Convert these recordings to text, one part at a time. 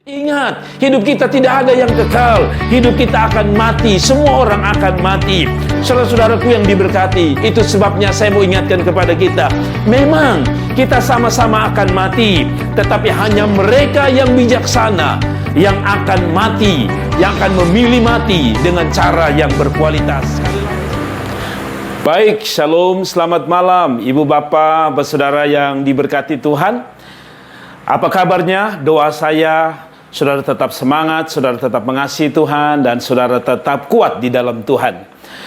Ingat, hidup kita tidak ada yang kekal. Hidup kita akan mati. Semua orang akan mati. Saudara-saudaraku yang diberkati, itu sebabnya saya mau ingatkan kepada kita. Memang kita sama-sama akan mati, tetapi hanya mereka yang bijaksana yang akan mati, yang akan memilih mati dengan cara yang berkualitas. Baik, shalom, selamat malam ibu bapak, saudara yang diberkati Tuhan. Apa kabarnya? Doa saya saudara tetap semangat, saudara tetap mengasihi Tuhan, dan saudara tetap kuat di dalam Tuhan.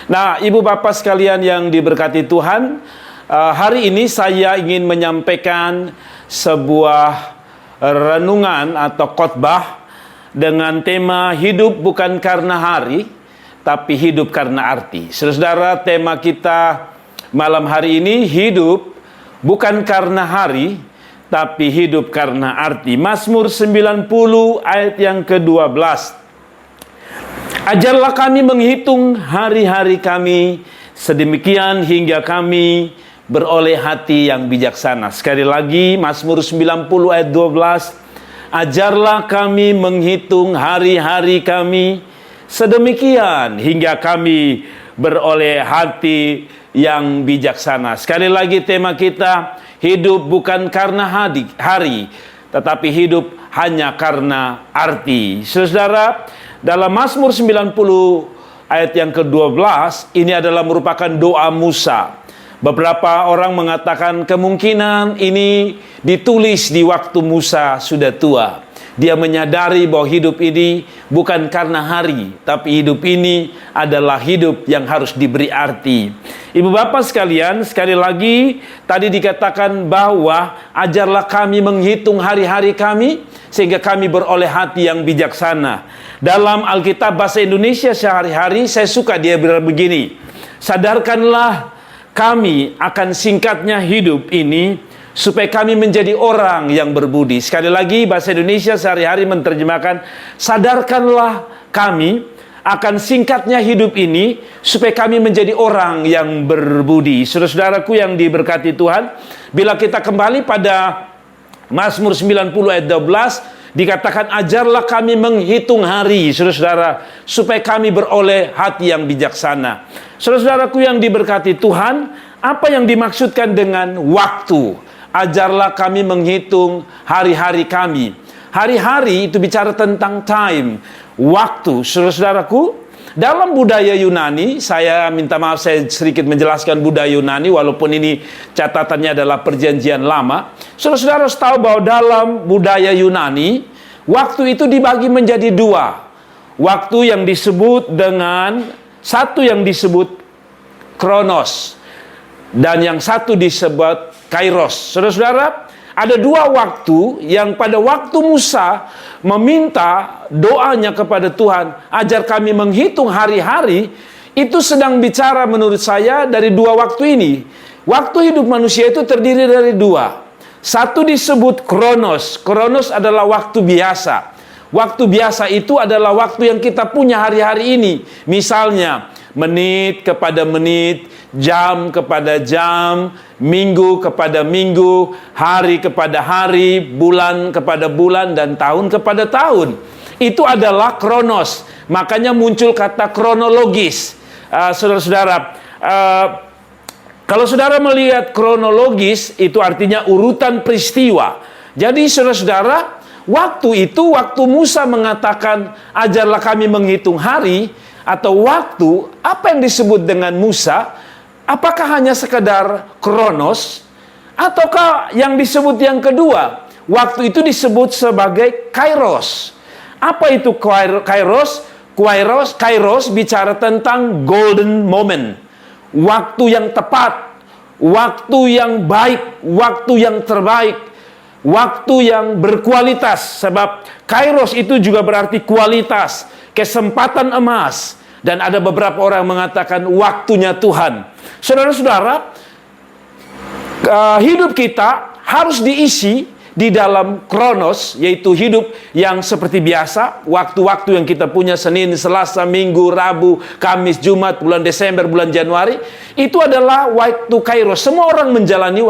Nah, ibu bapak sekalian yang diberkati Tuhan, hari ini saya ingin menyampaikan sebuah renungan atau khotbah dengan tema hidup bukan karena hari, tapi hidup karena arti. Saudara, tema kita malam hari ini hidup bukan karena hari, tapi hidup karena arti. Mazmur 90 ayat yang ke-12. Ajarlah kami menghitung hari-hari kami, sedemikian hingga kami beroleh hati yang bijaksana. Sekali lagi, Mazmur 90 ayat 12. Ajarlah kami menghitung hari-hari kami, sedemikian hingga kami beroleh hati yang bijaksana. Sekali lagi tema kita, hidup bukan karena hari, tetapi hidup hanya karena arti. Saudara, dalam Mazmur 90 ayat yang ke-12, ini adalah merupakan doa Musa. Beberapa orang mengatakan kemungkinan ini ditulis di waktu Musa sudah tua. Dia menyadari bahwa hidup ini bukan karena hari, tapi hidup ini adalah hidup yang harus diberi arti. Ibu bapak sekalian, sekali lagi tadi dikatakan bahwa ajarlah kami menghitung hari-hari kami, sehingga kami beroleh hati yang bijaksana. Dalam Alkitab bahasa Indonesia sehari-hari, saya suka dia begini. Sadarkanlah kami akan singkatnya hidup ini, supaya kami menjadi orang yang berbudi. Sekali lagi bahasa Indonesia sehari-hari menerjemahkan, sadarkanlah kami akan singkatnya hidup ini, supaya kami menjadi orang yang berbudi. Saudara-saudaraku yang diberkati Tuhan, bila kita kembali pada Mazmur 90 ayat 12, dikatakan ajarlah kami menghitung hari, saudara-saudara, supaya kami beroleh hati yang bijaksana. Saudara-saudaraku yang diberkati Tuhan, apa yang dimaksudkan dengan waktu? Ajarlah kami menghitung hari-hari kami. Hari-hari itu bicara tentang time, waktu. Saudara-saudaraku, dalam budaya Yunani, saya minta maaf saya sedikit menjelaskan budaya Yunani, walaupun ini catatannya adalah perjanjian lama. Saudara-saudara harus tahu bahwa dalam budaya Yunani, waktu itu dibagi menjadi dua. Waktu yang disebut dengan, satu yang disebut Kronos, dan yang satu disebut Kairos. Saudara-saudara, ada dua waktu yang pada waktu Musa meminta doanya kepada Tuhan, ajar kami menghitung hari-hari, itu sedang bicara menurut saya dari dua waktu ini. Waktu hidup manusia itu terdiri dari dua. Satu disebut Kronos. Kronos adalah waktu biasa. Waktu biasa itu adalah waktu yang kita punya hari-hari ini. Misalnya, menit kepada menit, jam kepada jam, minggu kepada minggu, hari kepada hari, bulan kepada bulan, dan tahun kepada tahun. Itu adalah kronos. Makanya muncul kata kronologis. Saudara-saudara, kalau saudara melihat kronologis, itu artinya urutan peristiwa. Jadi saudara-saudara, waktu itu, waktu Musa mengatakan ajarlah kami menghitung hari, atau waktu, apa yang disebut dengan Musa, apakah hanya sekedar kronos, ataukah yang disebut yang kedua, waktu itu disebut sebagai kairos. Apa itu kairos? Kairos bicara tentang golden moment, waktu yang tepat, waktu yang baik, waktu yang terbaik, waktu yang berkualitas. Sebab kairos itu juga berarti kualitas, kesempatan emas. Dan ada beberapa orang mengatakan waktunya Tuhan. Saudara-saudara, hidup kita harus diisi di dalam kronos, yaitu hidup yang seperti biasa, waktu-waktu yang kita punya Senin, Selasa, Minggu, Rabu, Kamis, Jumat, bulan Desember, bulan Januari, itu adalah waktu kairos. Semua orang menjalani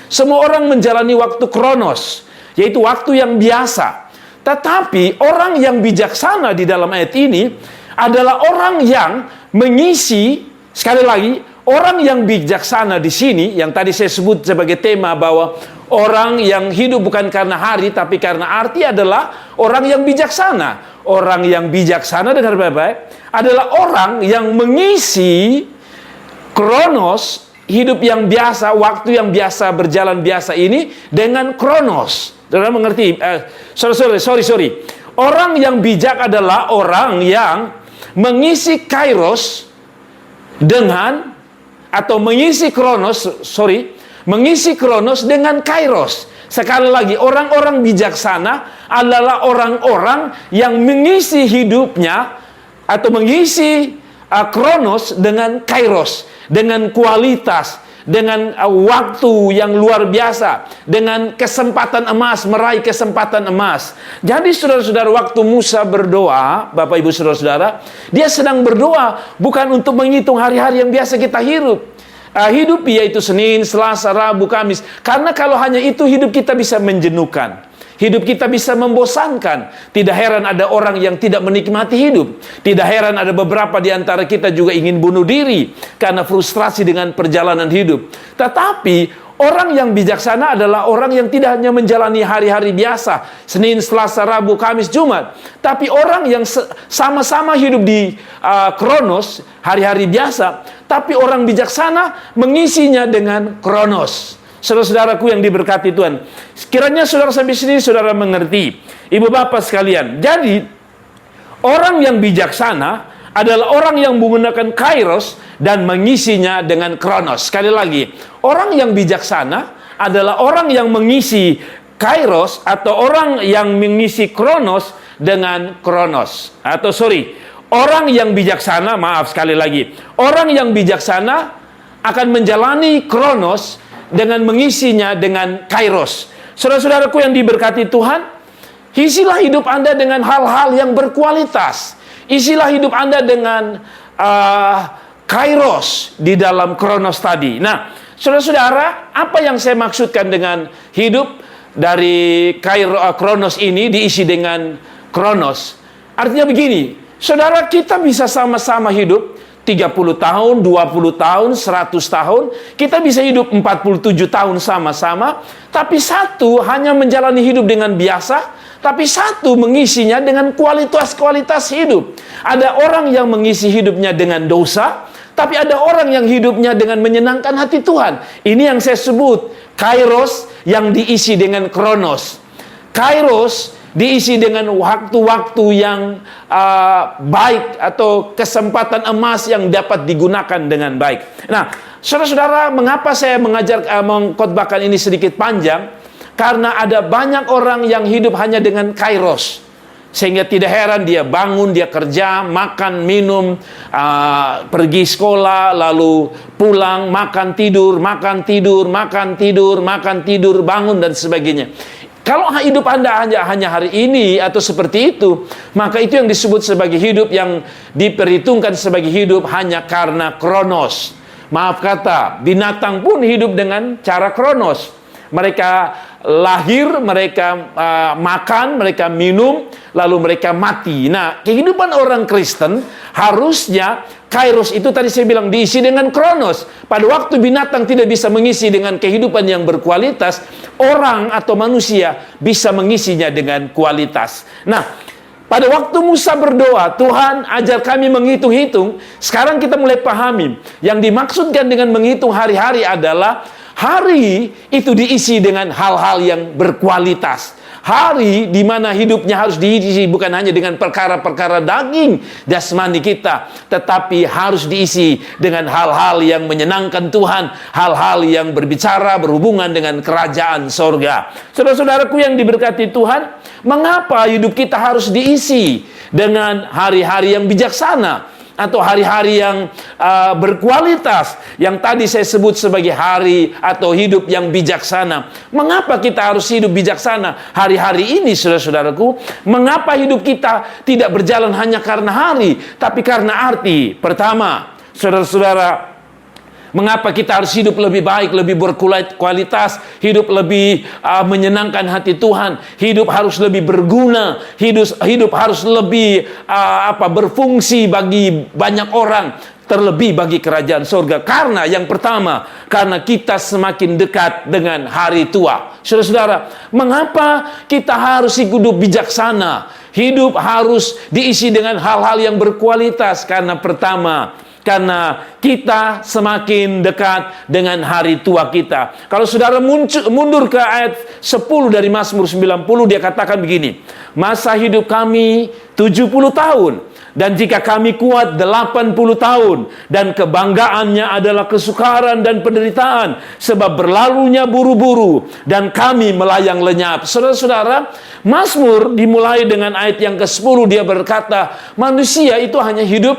semua orang menjalani waktu kronos, yaitu waktu yang biasa. Tetapi orang yang bijaksana di dalam ayat ini adalah orang yang mengisi, sekali lagi, orang yang bijaksana di sini, yang tadi saya sebut sebagai tema bahwa orang yang hidup bukan karena hari, tapi karena arti adalah orang yang bijaksana. Orang yang bijaksana, dengar baik-baik, adalah orang yang mengisi kronos, hidup yang biasa, waktu yang biasa, berjalan biasa ini dengan kronos. Saudara mengerti? Sorry. Orang yang bijak adalah orang yang mengisi kairos dengan, atau mengisi kronos dengan kairos. Sekali lagi, orang-orang bijaksana adalah orang-orang yang mengisi hidupnya atau mengisi kronos dengan kairos, dengan kualitas, dengan waktu yang luar biasa, dengan kesempatan emas, meraih kesempatan emas. Jadi saudara-saudara, waktu Musa berdoa, Bapak Ibu saudara-saudara, dia sedang berdoa bukan untuk menghitung hari-hari yang biasa kita hidup. Hidup yaitu Senin, Selasa, Rabu, Kamis. Karena kalau hanya itu, hidup kita bisa menjenuhkan. Hidup kita bisa membosankan. Tidak heran ada orang yang tidak menikmati hidup. Tidak heran ada beberapa di antara kita juga ingin bunuh diri karena frustrasi dengan perjalanan hidup. Tetapi orang yang bijaksana adalah orang yang tidak hanya menjalani hari-hari biasa, Senin, Selasa, Rabu, Kamis, Jumat, tapi orang yang sama-sama hidup di kronos, hari-hari biasa, tapi orang bijaksana mengisinya dengan kronos. Saudara-saudaraku yang diberkati Tuhan, kiranya saudara sampai sini saudara mengerti, ibu bapak sekalian. Jadi orang yang bijaksana adalah orang yang menggunakan kairos dan mengisinya dengan kronos. Sekali lagi, orang yang bijaksana adalah orang yang mengisi kairos atau orang yang mengisi kronos dengan kronos. Orang yang bijaksana, maaf sekali lagi, orang yang bijaksana akan menjalani kronos dengan mengisinya dengan kairos. Saudara-saudaraku yang diberkati Tuhan, isilah hidup Anda dengan hal-hal yang berkualitas. Isilah hidup Anda dengan kairos di dalam kronos tadi. Nah, saudara-saudara, apa yang saya maksudkan dengan hidup dari kronos ini diisi dengan kronos? Artinya begini, saudara, kita bisa sama-sama hidup 30 tahun, 20 tahun, 100 tahun. Kita bisa hidup 47 tahun sama-sama. Tapi satu hanya menjalani hidup dengan biasa. Tapi satu mengisinya dengan kualitas-kualitas hidup. Ada orang yang mengisi hidupnya dengan dosa. Tapi ada orang yang hidupnya dengan menyenangkan hati Tuhan. Ini yang saya sebut kairos yang diisi dengan kronos. Kairos diisi dengan waktu-waktu yang baik atau kesempatan emas yang dapat digunakan dengan baik. Nah, saudara-saudara, mengapa saya mengkhotbahkan ini sedikit panjang? Karena ada banyak orang yang hidup hanya dengan kairos. Sehingga tidak heran dia bangun, dia kerja, makan, minum, pergi sekolah, lalu pulang, makan, tidur, bangun, dan sebagainya. Kalau hidup Anda hanya hari ini atau seperti itu, maka itu yang disebut sebagai hidup yang diperhitungkan sebagai hidup hanya karena kronos. Maaf kata, binatang pun hidup dengan cara kronos. Mereka lahir, mereka makan, mereka minum, lalu mereka mati. Nah, kehidupan orang Kristen harusnya kairos itu tadi saya bilang diisi dengan kronos. Pada waktu binatang tidak bisa mengisi dengan kehidupan yang berkualitas, orang atau manusia bisa mengisinya dengan kualitas. Nah, pada waktu Musa berdoa, Tuhan ajar kami menghitung-hitung. Sekarang kita mulai pahami. Yang dimaksudkan dengan menghitung hari-hari adalah hari itu diisi dengan hal-hal yang berkualitas. Hari di mana hidupnya harus diisi bukan hanya dengan perkara-perkara daging jasmani kita, tetapi harus diisi dengan hal-hal yang menyenangkan Tuhan, hal-hal yang berbicara berhubungan dengan kerajaan sorga. Saudara-saudaraku yang diberkati Tuhan, mengapa hidup kita harus diisi dengan hari-hari yang bijaksana atau hari-hari yang berkualitas yang tadi saya sebut sebagai hari atau hidup yang bijaksana? Mengapa kita harus hidup bijaksana hari-hari ini, saudara-saudaraku? Mengapa hidup kita tidak berjalan hanya karena hari, tapi karena arti? Pertama, saudara-saudara, Mengapa kita harus hidup lebih baik, lebih berkualitas, hidup lebih menyenangkan hati Tuhan, hidup harus lebih berguna, hidup harus lebih berfungsi bagi banyak orang, terlebih bagi kerajaan surga. Karena yang pertama, karena kita semakin dekat dengan hari tua. Saudara-saudara, mengapa kita harus hidup bijaksana? Hidup harus diisi dengan hal-hal yang berkualitas. Karena pertama, karena kita semakin dekat dengan hari tua kita. Kalau saudara mundur ke ayat 10 dari Mazmur 90, dia katakan begini, masa hidup kami 70 tahun, dan jika kami kuat 80 tahun, dan kebanggaannya adalah kesukaran dan penderitaan, sebab berlalunya buru-buru, dan kami melayang lenyap. Saudara-saudara, Mazmur dimulai dengan ayat yang ke-10, dia berkata, manusia itu hanya hidup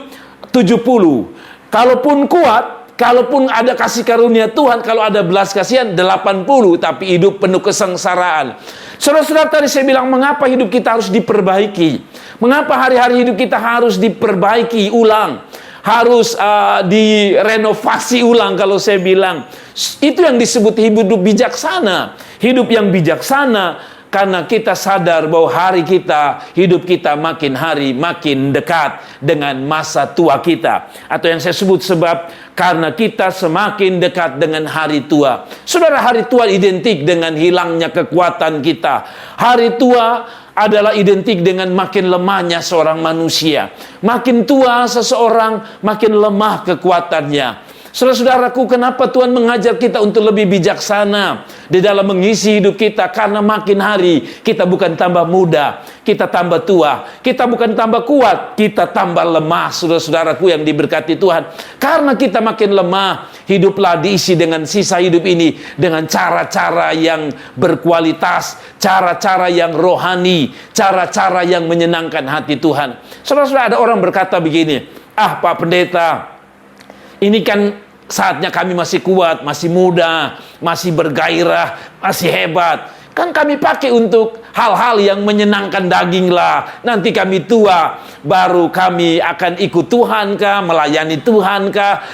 70. Kalaupun kuat, kalaupun ada kasih karunia Tuhan, kalau ada belas kasihan 80, tapi hidup penuh kesengsaraan. Saudara-saudara, tadi saya bilang mengapa hidup kita harus diperbaiki? Mengapa hari-hari hidup kita harus diperbaiki ulang? Harus direnovasi ulang kalau saya bilang. Itu yang disebut hidup bijaksana. Hidup yang bijaksana karena kita sadar bahwa hidup kita makin hari makin dekat dengan masa tua kita. Atau yang saya sebut sebab karena kita semakin dekat dengan hari tua. Saudara, hari tua identik dengan hilangnya kekuatan kita. Hari tua adalah identik dengan makin lemahnya seorang manusia. Makin tua seseorang, makin lemah kekuatannya. Saudara-saudaraku, kenapa Tuhan mengajar kita untuk lebih bijaksana di dalam mengisi hidup kita? Karena makin hari kita bukan tambah muda, kita tambah tua. Kita bukan tambah kuat, kita tambah lemah. Saudara-saudaraku yang diberkati Tuhan, karena kita makin lemah, hiduplah diisi dengan sisa hidup ini dengan cara-cara yang berkualitas, cara-cara yang rohani, cara-cara yang menyenangkan hati Tuhan. Saudara-saudara, ada orang berkata begini, Pak Pendeta, ini kan saatnya kami masih kuat, masih muda, masih bergairah, masih hebat. Kan kami pakai untuk hal-hal yang menyenangkan daging lah. Nanti kami tua, baru kami akan ikut Tuhan kah, melayani Tuhan kah,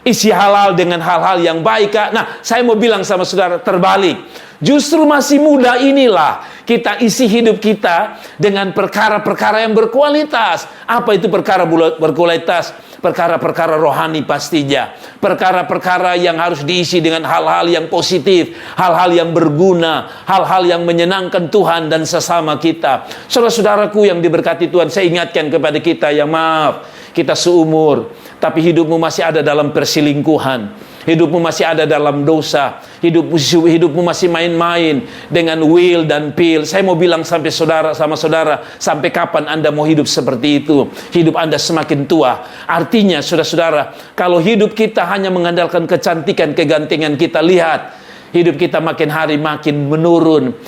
isi halal dengan hal-hal yang baik kah. Nah, saya mau bilang sama saudara, terbalik. Justru masih muda inilah kita isi hidup kita dengan perkara-perkara yang berkualitas. Apa itu perkara berkualitas? Perkara-perkara rohani pastinya. Perkara-perkara yang harus diisi dengan hal-hal yang positif, hal-hal yang berguna, hal-hal yang menyenangkan Tuhan dan sesama kita. Saudara-saudaraku yang diberkati Tuhan, saya ingatkan kepada kita yang maaf, kita seumur, tapi hidupmu masih ada dalam perselingkuhan. Hidupmu masih ada dalam dosa. Hidupmu masih main-main dengan will dan pil. Saya mau bilang sampai sama saudara, sampai kapan Anda mau hidup seperti itu? Hidup Anda semakin tua. Artinya, saudara-saudara, kalau hidup kita hanya mengandalkan kecantikan, kegantengan kita, lihat, hidup kita makin hari makin menurun.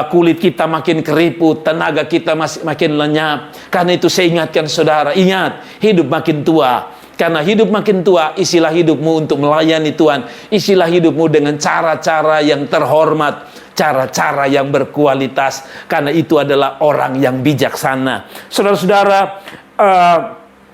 Kulit kita makin keriput, tenaga kita makin lenyap. Karena itu saya ingatkan saudara, ingat, hidup makin tua. Karena hidup makin tua, isilah hidupmu untuk melayani Tuhan. Isilah hidupmu dengan cara-cara yang terhormat, cara-cara yang berkualitas. Karena itu adalah orang yang bijaksana. Saudara-saudara,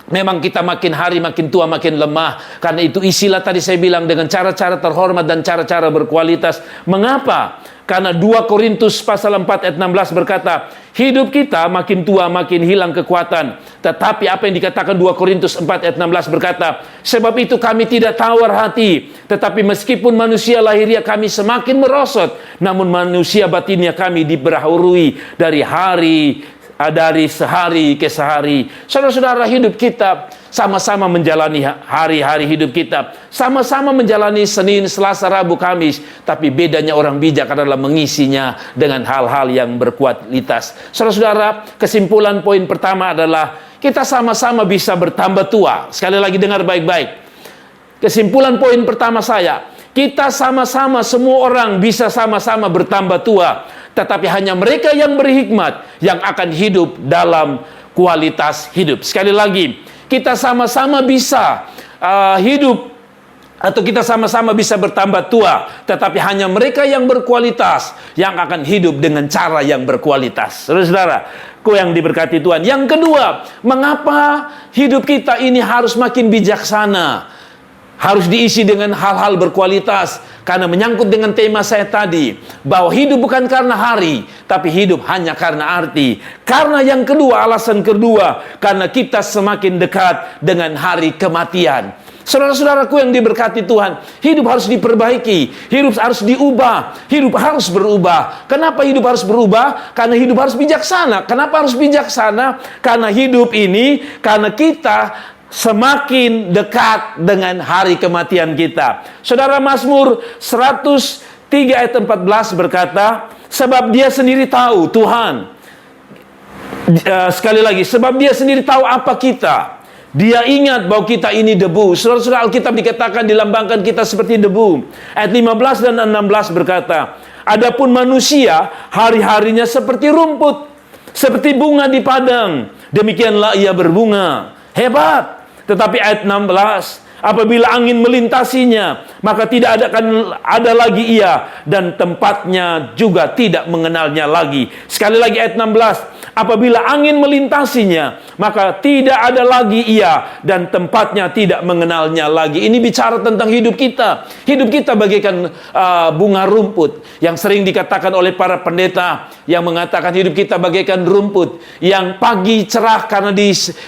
memang kita makin hari makin tua, makin lemah. Karena itu isilah tadi saya bilang dengan cara-cara terhormat dan cara-cara berkualitas. Mengapa? Karena 2 Korintus pasal 4 ayat 16 berkata, hidup kita makin tua makin hilang kekuatan. Tetapi apa yang dikatakan 2 Korintus 4 ayat 16 berkata, sebab itu kami tidak tawar hati, tetapi meskipun manusia lahiriah kami semakin merosot, namun manusia batinnya kami diperbaharui dari sehari ke sehari. Saudara-saudara, hidup kita sama-sama menjalani hari-hari hidup kita, sama-sama menjalani Senin, Selasa, Rabu, Kamis, tapi bedanya orang bijak adalah mengisinya dengan hal-hal yang berkualitas. Saudara-saudara, kesimpulan poin pertama adalah kita sama-sama bisa bertambah tua. Sekali lagi dengar baik-baik. Kesimpulan poin pertama saya, kita sama-sama, semua orang bisa sama-sama bertambah tua. Tetapi hanya mereka yang berhikmat yang akan hidup dalam kualitas hidup. Sekali lagi, kita sama-sama bisa hidup atau kita sama-sama bisa bertambah tua. Tetapi hanya mereka yang berkualitas yang akan hidup dengan cara yang berkualitas. Saudara-saudaraku yang diberkati Tuhan. Yang kedua, mengapa hidup kita ini harus makin bijaksana? harus diisi dengan hal-hal berkualitas. Karena menyangkut dengan tema saya tadi, bahwa hidup bukan karena hari, tapi hidup hanya karena arti. Karena yang kedua, alasan kedua, karena kita semakin dekat dengan hari kematian. Saudara-saudaraku yang diberkati Tuhan, hidup harus diperbaiki, hidup harus diubah, hidup harus berubah. Kenapa hidup harus berubah? Karena hidup harus bijaksana. Kenapa harus bijaksana? Karena hidup ini, karena kita semakin dekat dengan hari kematian kita. Saudara, Mazmur 103 ayat 14 berkata, sebab dia sendiri tahu, Tuhan, sekali lagi, sebab dia sendiri tahu apa kita. Dia ingat bahwa kita ini debu. Saudara-saudara, Alkitab dikatakan dilambangkan kita seperti debu. Ayat 15 dan 16 berkata, adapun manusia hari-harinya seperti rumput, seperti bunga di padang, demikianlah ia berbunga. Hebat. Tetapi ayat 16, apabila angin melintasinya, maka tidak akan ada lagi ia, dan tempatnya juga tidak mengenalnya lagi. Sekali lagi ayat 16, apabila angin melintasinya, maka tidak ada lagi ia, dan tempatnya tidak mengenalnya lagi. Ini bicara tentang hidup kita. Hidup kita bagaikan bunga rumput, yang sering dikatakan oleh para pendeta, yang mengatakan hidup kita bagaikan rumput, yang pagi cerah karena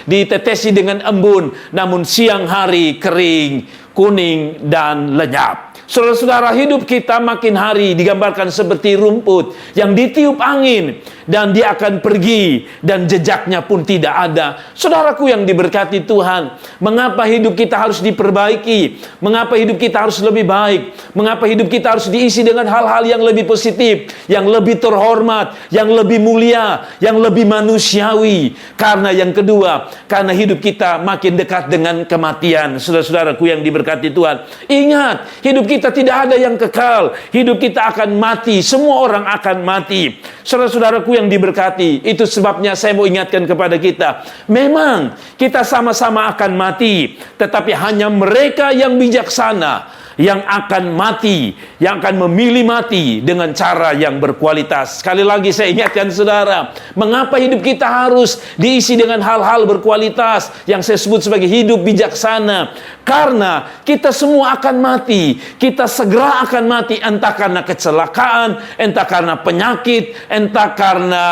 ditetesi dengan embun, namun siang hari kering, kuning, dan lenyap. Saudara-saudara, hidup kita makin hari digambarkan seperti rumput yang ditiup angin, dan dia akan pergi, dan jejaknya pun tidak ada. Saudaraku yang diberkati Tuhan, mengapa hidup kita harus diperbaiki? Mengapa hidup kita harus lebih baik? Mengapa hidup kita harus diisi dengan hal-hal yang lebih positif, yang lebih terhormat, yang lebih mulia, yang lebih manusiawi? Karena yang kedua, karena hidup kita makin dekat dengan kematian. Saudara-saudaraku yang diberkati Tuhan, ingat, hidup kita tidak ada yang kekal. Hidup kita akan mati. Semua orang akan mati. Saudara-saudaraku yang diberkati, itu sebabnya saya mau ingatkan kepada kita, memang kita sama-sama akan mati, tetapi hanya mereka yang bijaksana yang akan mati, yang akan memilih mati dengan cara yang berkualitas. Sekali lagi saya ingatkan saudara, mengapa hidup kita harus diisi dengan hal-hal berkualitas yang saya sebut sebagai hidup bijaksana? Karena kita semua akan mati. Kita segera akan mati, entah karena kecelakaan, entah karena penyakit, entah karena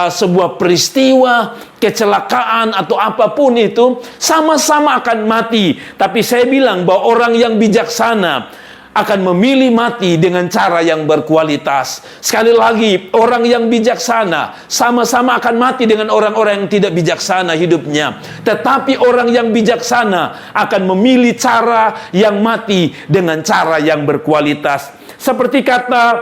sebuah peristiwa, kecelakaan atau apapun itu, sama-sama akan mati. Tapi saya bilang bahwa orang yang bijaksana akan memilih mati dengan cara yang berkualitas. Sekali lagi, orang yang bijaksana sama-sama akan mati dengan orang-orang yang tidak bijaksana hidupnya. Tetapi orang yang bijaksana akan memilih cara yang mati dengan cara yang berkualitas. Seperti kata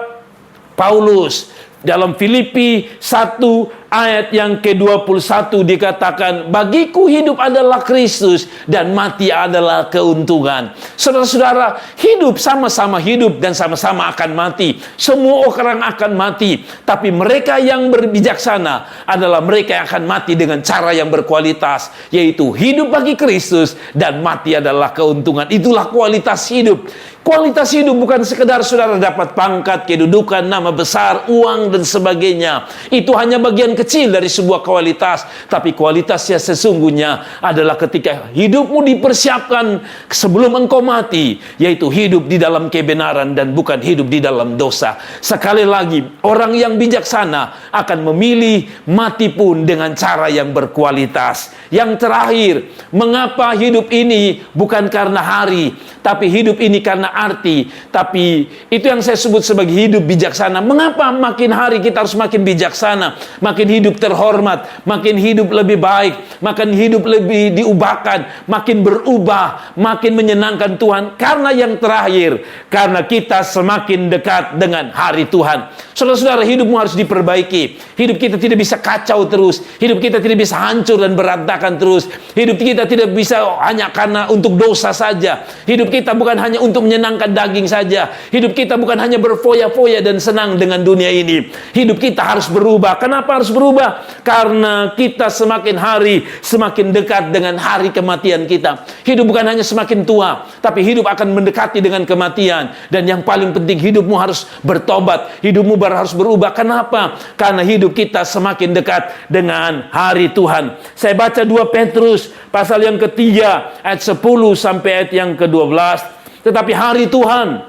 Paulus dalam Filipi 1 ayat yang ke-21 dikatakan, bagiku hidup adalah Kristus dan mati adalah keuntungan. Saudara-saudara, hidup sama-sama hidup dan sama-sama akan mati. Semua orang akan mati, tapi mereka yang berbijaksana adalah mereka yang akan mati dengan cara yang berkualitas, yaitu hidup bagi Kristus dan mati adalah keuntungan. Itulah kualitas hidup. Kualitas hidup bukan sekedar saudara dapat pangkat, kedudukan, nama besar, uang, dan sebagainya. Itu hanya bagian kecil dari sebuah kualitas. Tapi kualitasnya sesungguhnya adalah ketika hidupmu dipersiapkan sebelum engkau mati, yaitu hidup di dalam kebenaran dan bukan hidup di dalam dosa. Sekali lagi, orang yang bijaksana akan memilih mati pun dengan cara yang berkualitas. Yang terakhir, mengapa hidup ini bukan karena hari, tapi hidup ini karena arti. Tapi itu yang saya sebut sebagai hidup bijaksana. Mengapa makin hari kita harus makin bijaksana, makin hidup terhormat, makin hidup lebih baik, makin hidup lebih diubahkan, makin berubah, makin menyenangkan Tuhan? Karena yang terakhir, karena kita semakin dekat dengan hari Tuhan. Saudara-saudara, hidupmu harus diperbaiki. Hidup kita tidak bisa kacau terus. Hidup kita tidak bisa hancur dan berantakan terus. Hidup kita tidak bisa hanya karena untuk dosa saja. Hidup kita bukan hanya untuk menyenangkan menyenangkan daging saja. Hidup kita bukan hanya berfoya-foya dan senang dengan dunia ini. Hidup kita harus berubah. Kenapa harus berubah? Karena kita semakin hari semakin dekat dengan hari kematian kita. Hidup bukan hanya semakin tua, tapi hidup akan mendekati dengan kematian. Dan yang paling penting, hidupmu harus bertobat. Hidupmu harus berubah. Kenapa? Karena hidup kita semakin dekat dengan hari Tuhan. Saya baca 2 Petrus pasal yang ketiga ayat 10 sampai ayat yang ke-12. Tetapi hari Tuhan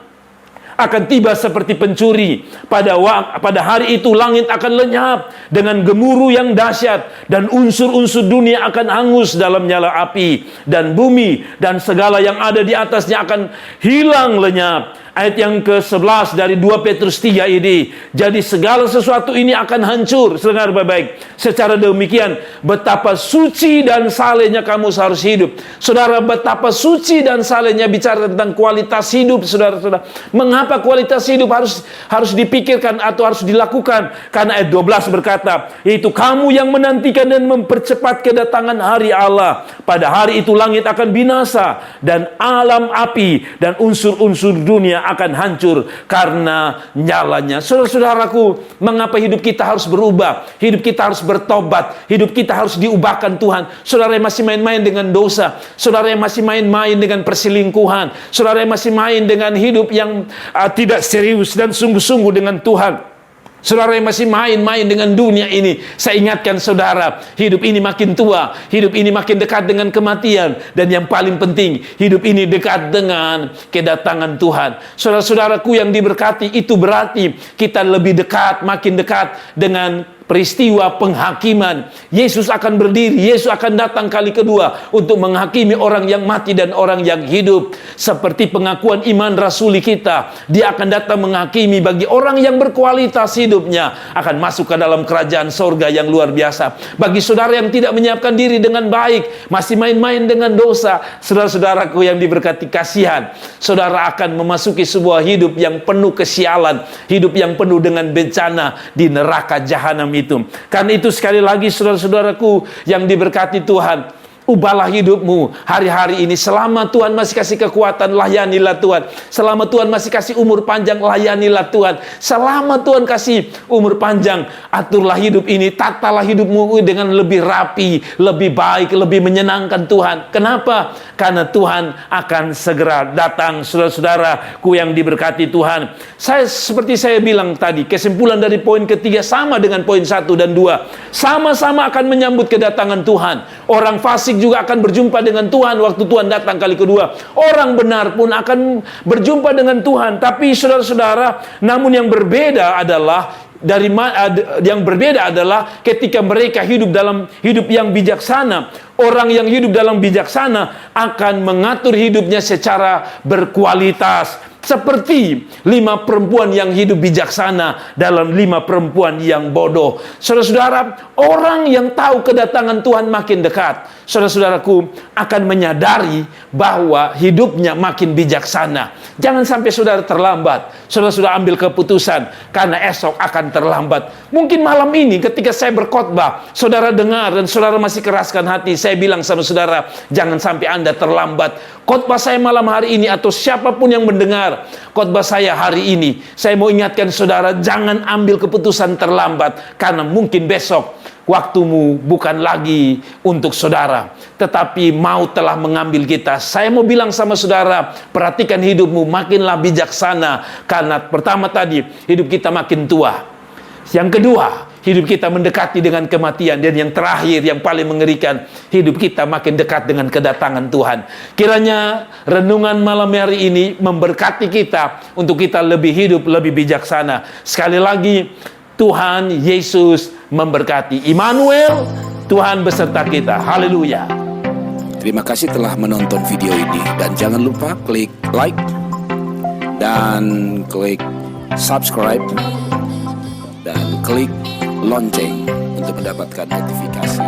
akan tiba seperti pencuri. Pada hari itu langit akan lenyap dengan gemuruh yang dahsyat, dan unsur-unsur dunia akan hangus dalam nyala api, dan bumi dan segala yang ada di atasnya akan hilang lenyap. Ayat yang ke-11 dari 2 Petrus 3 ini. Jadi segala sesuatu ini akan hancur. Dengar baik-baik. Secara demikian, betapa suci dan salehnya kamu harus hidup. Saudara, betapa suci dan salehnya bicara tentang kualitas hidup, saudara-saudara. Mengapa kualitas hidup harus dipikirkan atau harus dilakukan? Karena ayat 12 berkata, yaitu kamu yang menantikan dan mempercepat kedatangan hari Allah. Pada hari itu langit akan binasa, dan alam api dan unsur-unsur dunia akan hancur karena nyalanya. Saudara-saudaraku, mengapa hidup kita harus berubah? Hidup kita harus bertobat. Hidup kita harus diubahkan Tuhan. Saudara yang masih main-main dengan dosa, saudara yang masih main-main dengan perselingkuhan, saudara yang masih main dengan hidup yang tidak serius dan sungguh-sungguh dengan Tuhan, saudara yang masih main-main dengan dunia ini, saya ingatkan saudara, hidup ini makin tua, hidup ini makin dekat dengan kematian, dan yang paling penting, hidup ini dekat dengan kedatangan Tuhan. Saudara-saudaraku yang diberkati, itu berarti kita lebih dekat, makin dekat dengan peristiwa penghakiman. Yesus akan berdiri, Yesus akan datang kali kedua untuk menghakimi orang yang mati dan orang yang hidup. Seperti pengakuan iman rasuli kita, Dia akan datang menghakimi bagi orang yang berkualitas hidupnya, akan masuk ke dalam kerajaan sorga yang luar biasa. Bagi saudara yang tidak menyiapkan diri dengan baik, masih main-main dengan dosa, saudara-saudaraku yang diberkati, kasihan, saudara akan memasuki sebuah hidup yang penuh kesialan, hidup yang penuh dengan bencana di neraka jahanam itu. Karena itu sekali lagi saudara-saudaraku yang diberkati Tuhan, ubahlah hidupmu hari-hari ini. Selama Tuhan masih kasih kekuatan, layanilah Tuhan. Selama Tuhan masih kasih umur panjang, layanilah Tuhan. Selama Tuhan kasih umur panjang, aturlah hidup ini, tatalah hidupmu dengan lebih rapi, lebih baik, lebih menyenangkan Tuhan. Kenapa? Karena Tuhan akan segera datang. Saudara-saudaraku yang diberkati Tuhan, seperti saya bilang tadi, kesimpulan dari poin ketiga sama dengan poin 1 dan 2. Sama-sama akan menyambut kedatangan Tuhan. Orang fasik juga akan berjumpa dengan Tuhan waktu Tuhan datang kali kedua. Orang benar pun akan berjumpa dengan Tuhan. Tapi saudara-saudara, namun yang berbeda adalah ketika mereka hidup dalam hidup yang bijaksana. Orang yang hidup dalam bijaksana akan mengatur hidupnya secara berkualitas. Seperti 5 perempuan yang hidup bijaksana dalam 5 perempuan yang bodoh. Saudara-saudara, orang yang tahu kedatangan Tuhan makin dekat, saudara-saudaraku, akan menyadari bahwa hidupnya makin bijaksana. Jangan sampai saudara terlambat. Saudara ambil keputusan, karena esok akan terlambat. Mungkin malam ini ketika saya berkhotbah, saudara dengar dan saudara masih keraskan hati. Saya bilang sama saudara, jangan sampai Anda terlambat. Khotbah saya malam hari ini, atau siapapun yang mendengar khotbah saya hari ini, saya mau ingatkan saudara, jangan ambil keputusan terlambat, karena mungkin besok waktumu bukan lagi untuk saudara, tetapi maut telah mengambil kita. Saya mau bilang sama saudara, perhatikan hidupmu, makinlah bijaksana, karena pertama tadi, hidup kita makin tua. Yang kedua, hidup kita mendekati dengan kematian. Dan yang terakhir, yang paling mengerikan, hidup kita makin dekat dengan kedatangan Tuhan. Kiranya renungan malam hari ini memberkati kita untuk kita lebih hidup, lebih bijaksana. Sekali lagi, Tuhan Yesus memberkati. Immanuel, Tuhan beserta kita. Haleluya. Terima kasih telah menonton video ini. Dan jangan lupa klik like dan klik subscribe dan klik lonceng untuk mendapatkan notifikasi.